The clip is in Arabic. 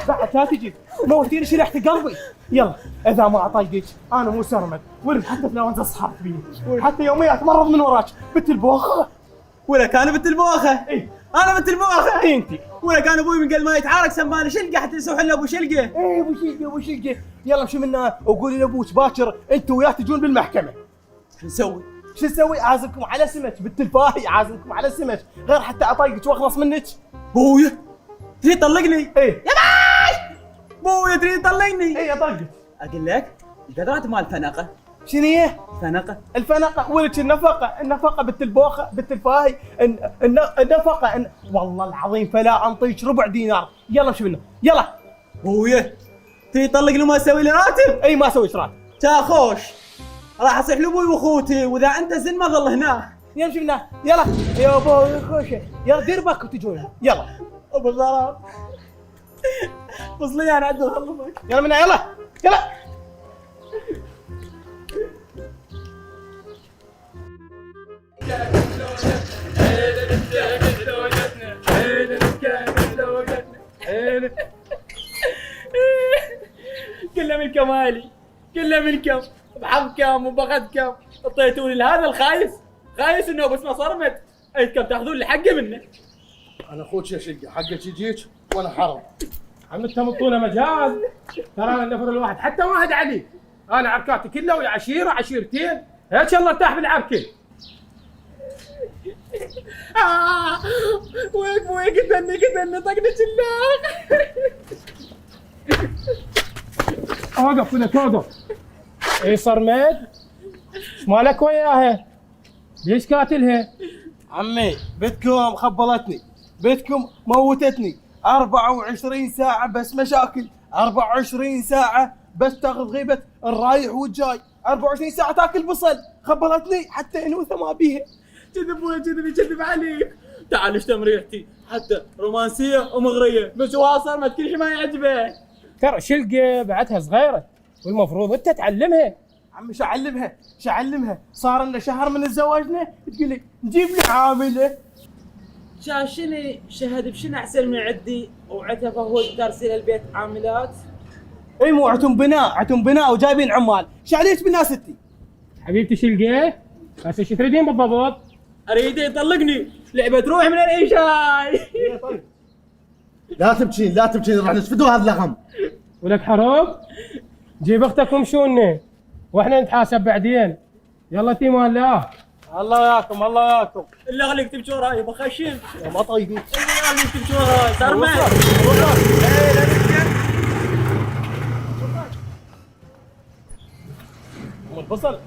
بعد لا تجي موتيني شريحة قلبي. يلا اذا ما اطيقك انا مو سرمد، ولد حتى فلاونز اصحاب بي، حتى يوميا اتمرض من وراك. بنت البوخه. ولك انا بنت البوخه. اي انا بنت البوخه. اي انت. ولك انا ابوي من قبل ما يتعارك سماني شلقه حتى يسوي لنا ابو شلقه. اي ابو شلقه ابو شلقه. يلا امشي منا وقولي لابوك باكر انت وياه تجون بالمحكمه. شو نسوي؟ شو نسوي؟ عازمكم على سمك بنت الفاهي، عازمكم على سمك غير حتى اطيقك واخلص منك. بويا تريد تطلقني؟ اي يا باش بويا تريد تطلقني؟ اي اطيقك. اقول لك القدرات مال الفنقه. شنو هي؟ فنقه. الفنقه ولك النفقه بنت البوخه بنت الفاهي النفقه والله العظيم فلا انطيك ربع دينار. يلا امشي منه يلا. بويا تريد تطلقني وما اسوي لي راتب؟ اي ما اسوي راتب. تاخوش راح اصيح لابوي واخوتي، واذا انت زين ما ظل هنا. يمشي منه يلا يا ابو خوشه. يلا دير بالك وتجون يلا. ابو الضرب فصلي انا عندي اخلصك. يلا منه يلا يلا. كله من كمالي، كله منكم بحظكم وبغدكم اعطيتوني لهذا الخايس، خايس انه بس ما صرمت ايدكم تاخذون لي حقه منه. انا اخوك يا شقه حقك يجيك وانا حرم. عم تمطونا مجال. ترى انا النفر الواحد حتى واحد علي. انا عركاتي كلها ويا عشيره عشيرتين هيك الله ارتاح بالعركه. ويك قتلني طقني شلاق. اوقف هنا توقف. اي صرمد ايش مالك وياها؟ ليش قاتلها؟ عمي بنتكم خبلتني، بنتكم موتتني. 24 ساعة بس مشاكل، 24 ساعة بس تاخذ غيبة الرايح والجاي، 24 ساعة تاكل بصل. خبلتني حتى انوثة ما بيها. كذب ويا كذب يكذب عليك. تعال اشتم ريحتي حتى رومانسيه ومغريه، بس واصل ما كل شيء ما يعجبه. ترى شلقة بعدها صغيرة والمفروض انت تعلمها. عمي شو اعلمها؟ صار لنا شهر من زواجنا تقول لي نجيب لي عامله. شاشني شهد بشنو احسن من عدي وعتبه هو ترسيل البيت عاملات. اي مو عتم بناء وجايبين عمال. شو عليك بالناس ستي؟ حبيبتي شلقة بس ايش تريدين بالضبط؟ اريد يطلقني لعبه روح من اي شاي. طيب لا تبكين راح نسفدوا هذا اللغم. ولك حروب جيب اختك ومشونا واحنا نتحاسب بعدين. يلا تيم الله. الله ياكم الله ياكم. اللي خليك تمشي وراي بخشم. ما طيبين. اللي خليك تمشي وراي صار البصل